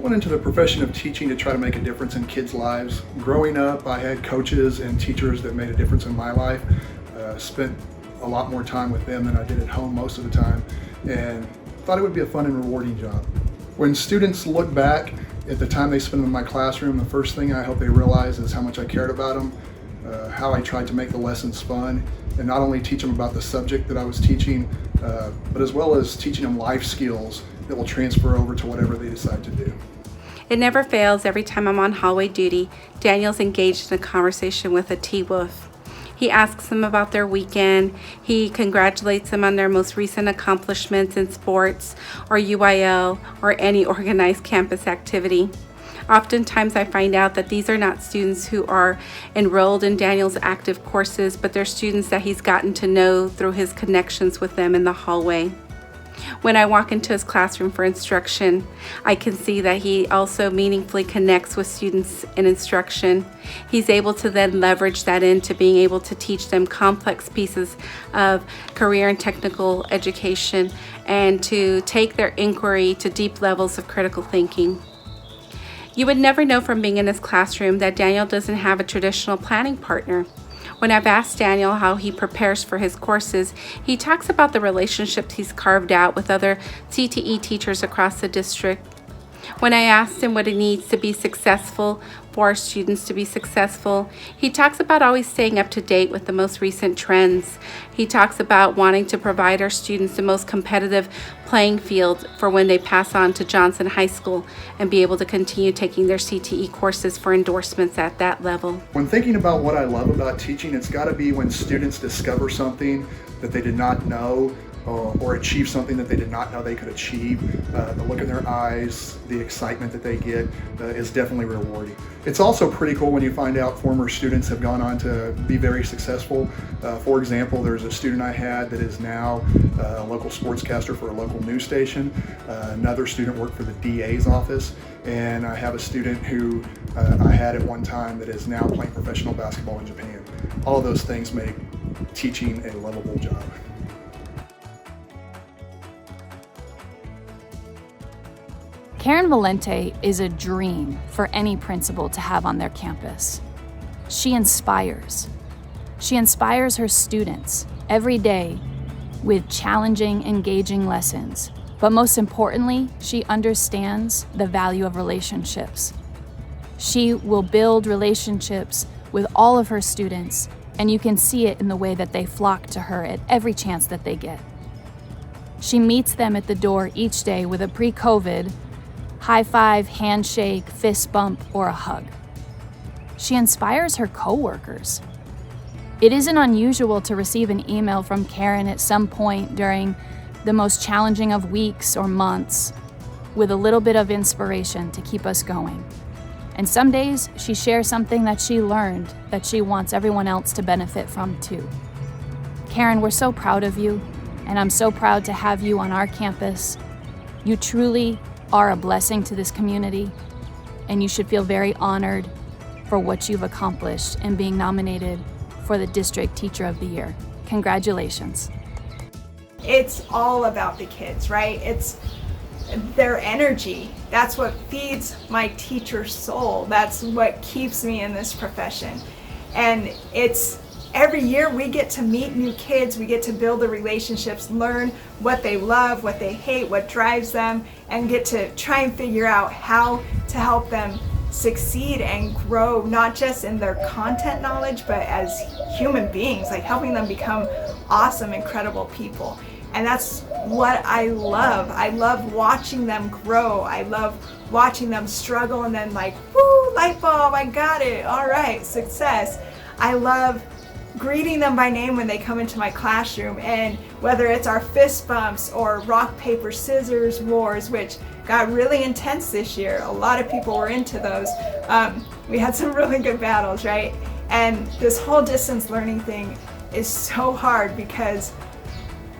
went into the profession of teaching to try to make a difference in kids' lives. Growing up, I had coaches and teachers that made a difference in my life. Spent a lot more time with them than I did at home most of the time, and thought it would be a fun and rewarding job. When students look back at the time they spent in my classroom, the first thing I hope they realize is how much I cared about them, how I tried to make the lessons fun, and not only teach them about the subject that I was teaching, but as well as teaching them life skills that will transfer over to whatever they decide to do. It never fails. Every time I'm on hallway duty, Daniel's engaged in a conversation with a T-Wolf. He asks them about their weekend. He congratulates them on their most recent accomplishments in sports or UIL or any organized campus activity. Oftentimes I find out that these are not students who are enrolled in Daniel's active courses, but they're students that he's gotten to know through his connections with them in the hallway. When I walk into his classroom for instruction, I can see that he also meaningfully connects with students in instruction. He's able to then leverage that into being able to teach them complex pieces of career and technical education and to take their inquiry to deep levels of critical thinking. You would never know from being in his classroom that Daniel doesn't have a traditional planning partner. When I've asked Daniel how he prepares for his courses, he talks about the relationships he's carved out with other CTE teachers across the district. When I asked him what it needs to be successful, for our students to be successful, he talks about always staying up to date with the most recent trends. He talks about wanting to provide our students the most competitive playing field for when they pass on to Johnson High School and be able to continue taking their CTE courses for endorsements at that level. When thinking about what I love about teaching, it's got to be when students discover something that they did not know or achieve something that they did not know they could achieve. The look in their eyes, the excitement that they get is definitely rewarding. It's also pretty cool when you find out former students have gone on to be very successful. For example, there's a student I had that is now a local sportscaster for a local news station. Another student worked for the DA's office, and I have a student who I had at one time that is now playing professional basketball in Japan. All of those things make teaching a lovable job. Karen Valente is a dream for any principal to have on their campus. She inspires. She inspires her students every day with challenging, engaging lessons. But most importantly, she understands the value of relationships. She will build relationships with all of her students, and you can see it in the way that they flock to her at every chance that they get. She meets them at the door each day with a pre-COVID high five, handshake, fist bump, or a hug. She inspires her coworkers. It isn't unusual to receive an email from Karen at some point during the most challenging of weeks or months with a little bit of inspiration to keep us going. And some days she shares something that she learned that she wants everyone else to benefit from too. Karen, we're so proud of you, and I'm so proud to have you on our campus. You truly are a blessing to this community, and you should feel very honored for what you've accomplished in being nominated for the District Teacher of the Year. Congratulations. It's all about the kids, right? It's their energy. That's what feeds my teacher's soul. That's what keeps me in this profession. And it's every year we get to meet new kids, we get to build the relationships, learn what they love, what they hate, what drives them, and get to try and figure out how to help them succeed and grow, not just in their content knowledge, but as human beings, like helping them become awesome, incredible people. And that's what I love. I love watching them grow. I love watching them struggle and then like, woo, light bulb, I got it, all right, success. I love greeting them by name when they come into my classroom, and whether it's our fist bumps or rock, paper, scissors wars, which got really intense this year. A lot of people were into those. We had some really good battles, right? And this whole distance learning thing is so hard because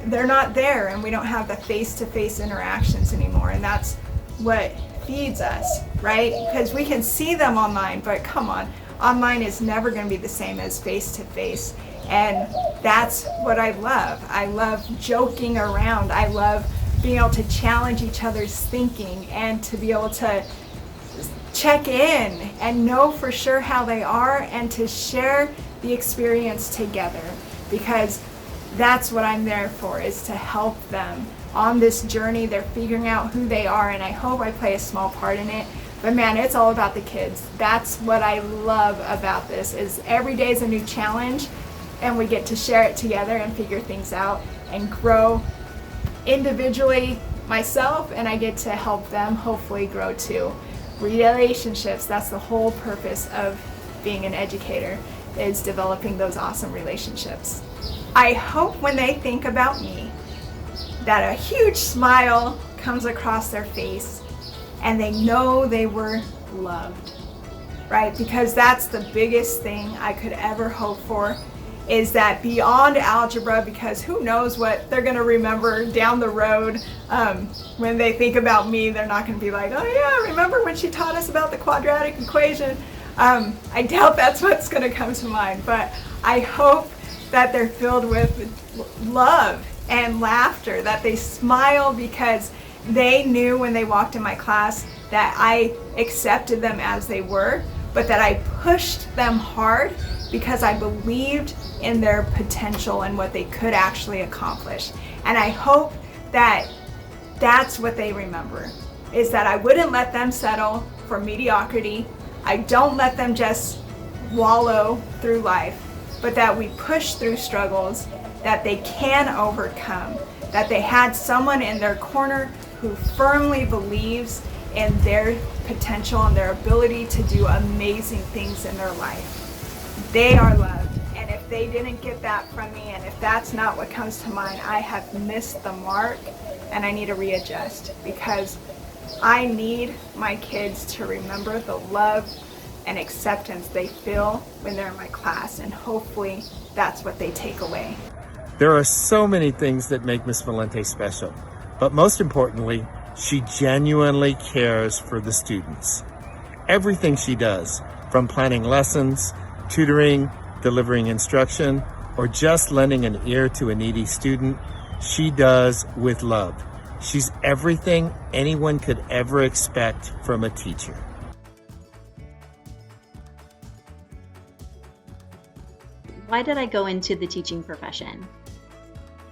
they're not there and we don't have the face-to-face interactions anymore, and that's what feeds us, right? Because we can see them online, but come on, online is never going to be the same as face-to-face, and that's what I love. I love joking around. I love being able to challenge each other's thinking and to be able to check in and know for sure how they are and to share the experience together, because that's what I'm there for, is to help them on this journey. They're figuring out who they are, and I hope I play a small part in it. But man, it's all about the kids. That's what I love about this, is every day is a new challenge, and we get to share it together and figure things out and grow individually myself, and I get to help them hopefully grow too. Relationships, that's the whole purpose of being an educator, is developing those awesome relationships. I hope when they think about me that a huge smile comes across their face and they know they were loved, right? Because that's the biggest thing I could ever hope for, is that beyond algebra, because who knows what they're going to remember down the road. When they think about me, they're not going to be like, oh yeah, remember when she taught us about the quadratic equation? I doubt that's what's going to come to mind, but I hope that they're filled with love and laughter, that they smile because they knew when they walked in my class that I accepted them as they were, but that I pushed them hard because I believed in their potential and what they could actually accomplish. And I hope that that's what they remember, is that I wouldn't let them settle for mediocrity. I don't let them just wallow through life, but that we push through struggles that they can overcome, that they had someone in their corner who firmly believes in their potential and their ability to do amazing things in their life. They are loved, and if they didn't get that from me, and if that's not what comes to mind, I have missed the mark, and I need to readjust, because I need my kids to remember the love and acceptance they feel when they're in my class, and hopefully that's what they take away. There are so many things that make Miss Valente special, but most importantly, she genuinely cares for the students. Everything she does, from planning lessons, tutoring, delivering instruction, or just lending an ear to a needy student, she does with love. She's everything anyone could ever expect from a teacher. Why did I go into the teaching profession?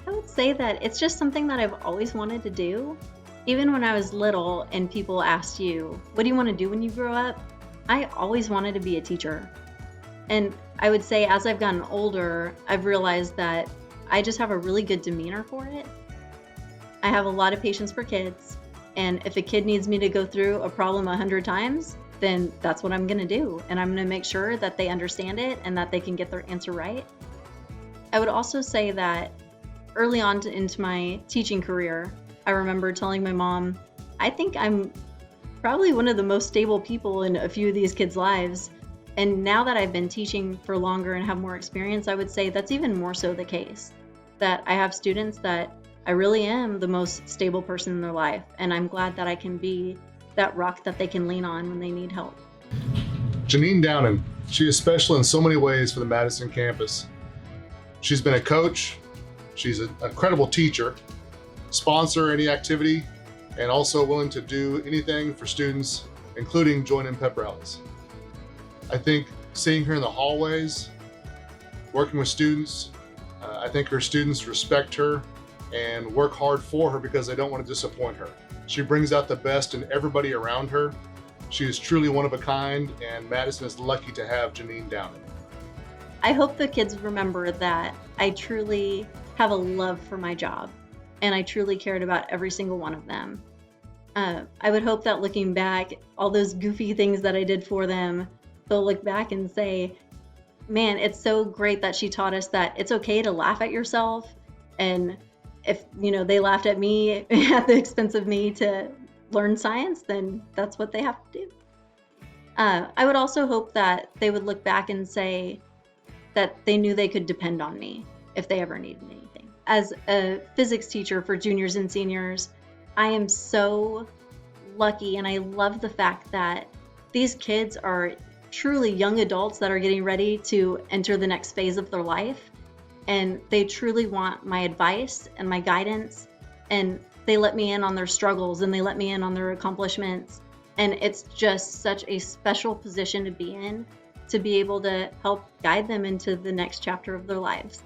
I would say that it's just something that I've always wanted to do. Even when I was little and people asked you, what do you want to do when you grow up? I always wanted to be a teacher. And I would say as I've gotten older, I've realized that I just have a really good demeanor for it. I have a lot of patience for kids. And if a kid needs me to go through a problem 100 times, then that's what I'm going to do. And I'm going to make sure that they understand it and that they can get their answer right. I would also say that early on into my teaching career, I remember telling my mom, I think I'm probably one of the most stable people in a few of these kids' lives. And now that I've been teaching for longer and have more experience, I would say that's even more so the case. That I have students that I really am the most stable person in their life. And I'm glad that I can be that rock that they can lean on when they need help. Janine Downing, she is special in so many ways for the Madison campus. She's been a coach, she's an incredible teacher, sponsor any activity, and also willing to do anything for students, including join in pep rallies. I think seeing her in the hallways, working with students, I think her students respect her and work hard for her because they don't want to disappoint her. She brings out the best in everybody around her. She is truly one of a kind, and Madison is lucky to have Janine Downing. I hope the kids remember that I truly have a love for my job, and I truly cared about every single one of them. I would hope that looking back, all those goofy things that I did for them, they'll look back and say, man, it's so great that she taught us that it's okay to laugh at yourself. And if, they laughed at me at the expense of me to learn science, then that's what they have to do. I would also hope that they would look back and say that they knew they could depend on me if they ever needed anything. As a physics teacher for juniors and seniors, I am so lucky, and I love the fact that these kids are truly young adults that are getting ready to enter the next phase of their life, and they truly want my advice and my guidance, and they let me in on their struggles and they let me in on their accomplishments, And it's just such a special position to be in, to be able to help guide them into the next chapter of their lives.